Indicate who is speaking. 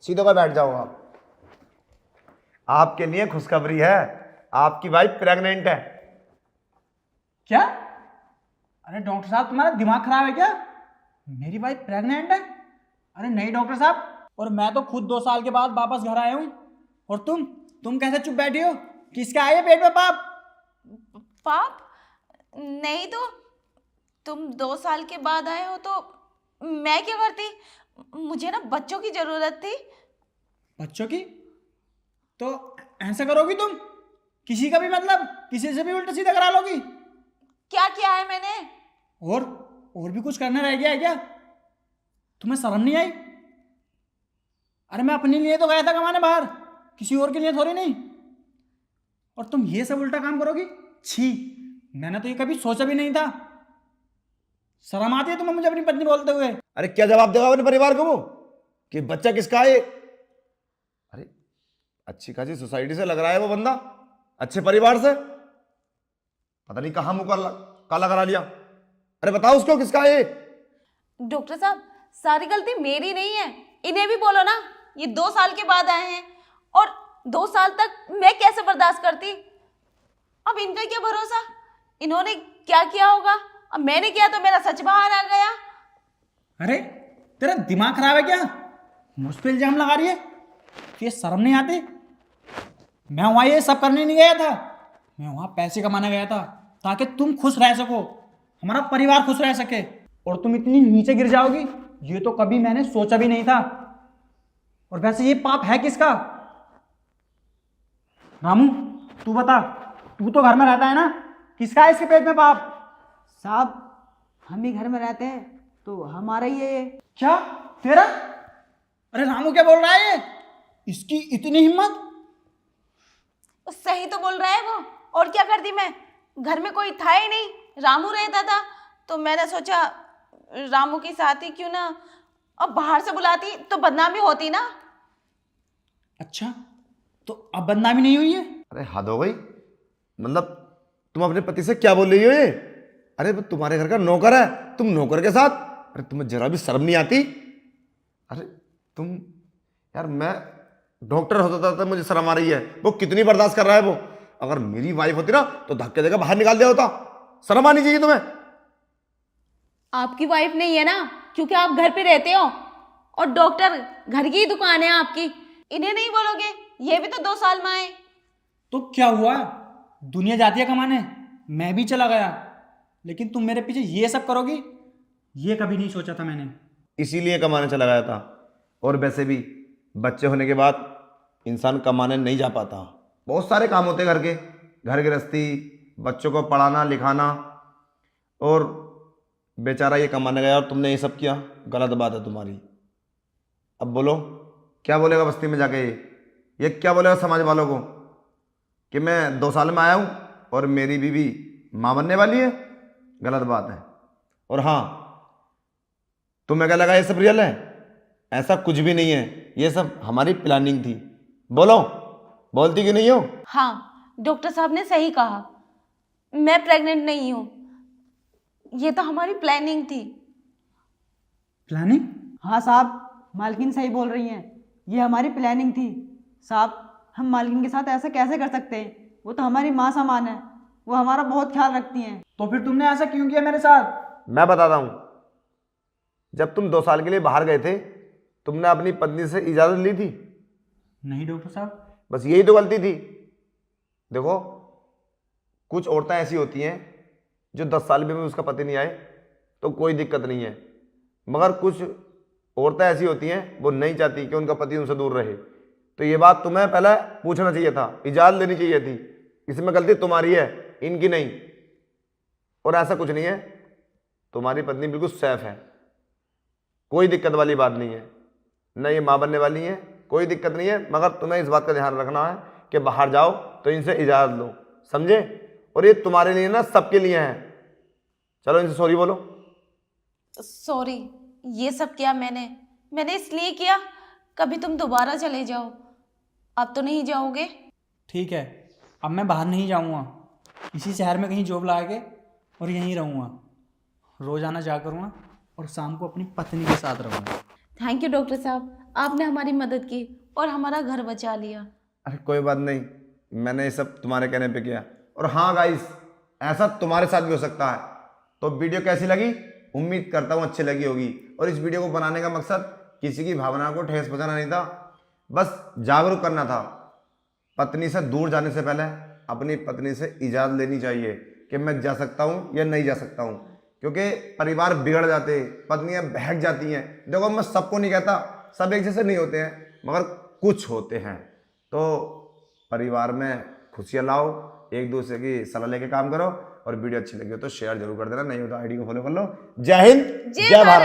Speaker 1: सीधे होकर बैठ जाओ आप। आपके लिए खुशखबरी है, आपकी वाइफ प्रेग्नेंट है।
Speaker 2: क्या? अरे डॉक्टर साहब तुम्हारा दिमाग खराब है क्या? मेरी वाइफ प्रेग्नेंट है? अरे नहीं डॉक्टर साहब, और मैं तो खुद 2 साल के बाद वापस घर आया हूँ। और तुम कैसे चुप बैठी हो? किसका आए पेट में पाप?
Speaker 3: पाप? नहीं तो तुम 2 साल के बाद आए हो तो मैं क्या करती? मुझे ना बच्चों की जरूरत थी।
Speaker 2: बच्चों की? तो ऐसा करोगी तुम? किसी का भी मतलब किसी से भी उल्टा सीधा करा लोगी?
Speaker 3: क्या किया है मैंने?
Speaker 2: और भी कुछ करना रह गया है क्या? तुम्हें शर्म नहीं आई? अरे मैं अपने लिए तो गया था कमाने बाहर, किसी और के लिए थोड़ी नहीं। और तुम ये सब उल्टा काम करोगी? छी, मैंने तो ये कभी सोचा भी नहीं था। शर्म आती है तुम्हें मुझे अपनी पत्नी बोलते हुए?
Speaker 1: अरे क्या जवाब देगा अपने परिवार को वो कि बच्चा किसका है? अरे अच्छी खासी सोसाइटी से लग रहा है वो बंदा, अच्छे परिवार से, पता नहीं कहाँ मुंह काला करा लिया। अरे बताओ उसको किसका है?
Speaker 3: डॉक्टर साहब सारी गलती मेरी नहीं है, इन्हें भी बोलो ना। ये 2 साल के बाद आए हैं और 2 साल तक मैं कैसे बर्दाश्त करती? अब इनका क्या भरोसा, इन्होंने क्या किया होगा। अब मैंने किया तो मेरा सच बाहर आ गया।
Speaker 2: अरे तेरा दिमाग खराब है क्या? मुझ पे इल्जाम लगा रही है? ये शर्म नहीं आती? मैं वहां ये सब करने नहीं गया था, मैं वहां पैसे कमाने गया था ताकि तुम खुश रह सको, हमारा परिवार खुश रह सके। और तुम इतनी नीचे गिर जाओगी ये तो कभी मैंने सोचा भी नहीं था। और वैसे ये पाप है किसका? रामू तू बता, तू तो घर में रहता है ना, किसका है इसके पेट में पाप?
Speaker 4: साहब हम ही घर में रहते हैं तो हमारा ही है ये।
Speaker 2: क्या तेरा? अरे रामू क्या बोल रहा है ये? इसकी इतनी हिम्मत?
Speaker 3: सही तो बोल रहा है वो, और क्या करती मैं? घर में कोई था ही नहीं, रामू रहता था, तो मैंने सोचा रामू के साथ ही क्यों ना, अब बाहर से बुलाती तो बदनामी होती ना।
Speaker 2: अच्छा तो अब बदनामी नहीं हुई है?
Speaker 1: अरे हद हो गई, मतलब तुम अपने पति से क्या बोल रही हो ये? अरे वो तुम्हारे घर का नौकर है, तुम नौकर के साथ, अरे तुम्हें जरा भी शर्म नहीं आती? अरे तुम, यार मैं डॉक्टर होता था तो मुझे शर्म आ रही है, वो कितनी बर्दाश्त कर रहा है वो। अगर मेरी वाइफ होती ना तो धक्के देकर बाहर निकाल दिया होता। शर्म आनी चाहिए तुम्हें।
Speaker 3: आपकी वाइफ नहीं है ना, क्योंकि आप घर पे रहते हो और डॉक्टर घर की ही दुकान है आपकी। इन्हें नहीं बोलोगे? ये भी तो 2 साल में आए।
Speaker 2: तो क्या हुआ, दुनिया जाती है कमाने, मैं भी चला गया, लेकिन तुम मेरे पीछे ये सब करोगी ये कभी नहीं सोचा था मैंने।
Speaker 1: इसीलिए कमाने चला गया था। और वैसे भी बच्चे होने के बाद इंसान कमाने नहीं जा पाता, बहुत सारे काम होते हैं घर के, घर गृहस्थी, बच्चों को पढ़ाना लिखाना, और बेचारा ये कमाने गया और तुमने ये सब किया, गलत बात है तुम्हारी। अब बोलो क्या बोलेगा बस्ती में जाके? ये क्या बोलेगा समाज वालों को कि मैं 2 साल में आया हूँ और मेरी बीवी माँ बनने वाली है? गलत बात है। और हाँ, तुम्हें क्या लगा ये सब रियल है? ऐसा कुछ भी नहीं है, ये सब हमारी प्लानिंग थी। बोलो, बोलती क्यों नहीं हो?
Speaker 3: हाँ डॉक्टर साहब ने सही कहा, मैं प्रेग्नेंट नहीं हूँ, ये तो हमारी प्लानिंग थी।
Speaker 2: प्लानिंग?
Speaker 4: हाँ साहब मालकिन सही बोल रही हैं, ये हमारी प्लानिंग थी। साहब हम मालकिन के साथ ऐसा कैसे कर सकते हैं, वो तो हमारी माँ समान है, वो हमारा बहुत ख्याल रखती हैं।
Speaker 2: तो फिर तुमने ऐसा क्यों किया मेरे साथ?
Speaker 1: मैं बताता हूँ। जब तुम 2 साल के लिए बाहर गए थे, तुमने अपनी पत्नी से इजाज़त ली थी?
Speaker 2: नहीं डॉक्टर साहब।
Speaker 1: बस यही तो गलती थी। देखो, कुछ औरतें ऐसी होती हैं जो 10 साल में भी उसका पति नहीं आए तो कोई दिक्कत नहीं है, मगर कुछ औरतें ऐसी होती हैं वो नहीं चाहती कि उनका पति उनसे दूर रहे। तो ये बात तुम्हें पहले पूछना चाहिए था, इजाज़त लेनी चाहिए थी। इसमें गलती तुम्हारी है, इनकी नहीं। और ऐसा कुछ नहीं है, तुम्हारी पत्नी बिल्कुल सेफ है, कोई दिक्कत वाली बात नहीं है, न ये माँ बनने वाली है, कोई दिक्कत नहीं है। मगर तुम्हें इस बात का ध्यान रखना है कि बाहर जाओ तो इनसे इजाज़त लो, समझे? और ये तुम्हारे लिए ना, सबके लिए है। चलो इनसे सॉरी बोलो।
Speaker 3: सॉरी, ये सब किया मैंने इसलिए किया कभी तुम दोबारा चले जाओ। अब तो नहीं जाओगे?
Speaker 2: ठीक है, अब मैं बाहर नहीं जाऊँगा, इसी शहर में कहीं जॉब लगा के और यहीं रहूँगा, रोज़ाना जा करूँगा और शाम को अपनी पत्नी के साथ रहूँगा।
Speaker 3: थैंक यू डॉक्टर साहब, आपने हमारी मदद की और हमारा घर बचा लिया।
Speaker 1: अरे कोई बात नहीं, मैंने ये सब तुम्हारे कहने पे किया। और हाँ गाइस, ऐसा तुम्हारे साथ भी हो सकता है। तो वीडियो कैसी लगी? उम्मीद करता हूँ अच्छी लगी होगी। और इस वीडियो को बनाने का मकसद किसी की भावना को ठेस पहुंचाना नहीं था, बस जागरूक करना था। पत्नी से दूर जाने से पहले अपनी पत्नी से इजाज़त लेनी चाहिए कि मैं जा सकता हूँ या नहीं जा सकता हूँ, क्योंकि परिवार बिगड़ जाते, पत्नियां बहक जाती हैं। देखो मैं सबको नहीं कहता, सब एक जैसे नहीं होते हैं, मगर कुछ होते हैं। तो परिवार में खुशियाँ लाओ, एक दूसरे की सलाह लेके काम करो। और वीडियो अच्छी लगी हो तो शेयर जरूर कर देना, नहीं हो तो आईडी को फॉलो कर लो। जय हिंद, जय भारत।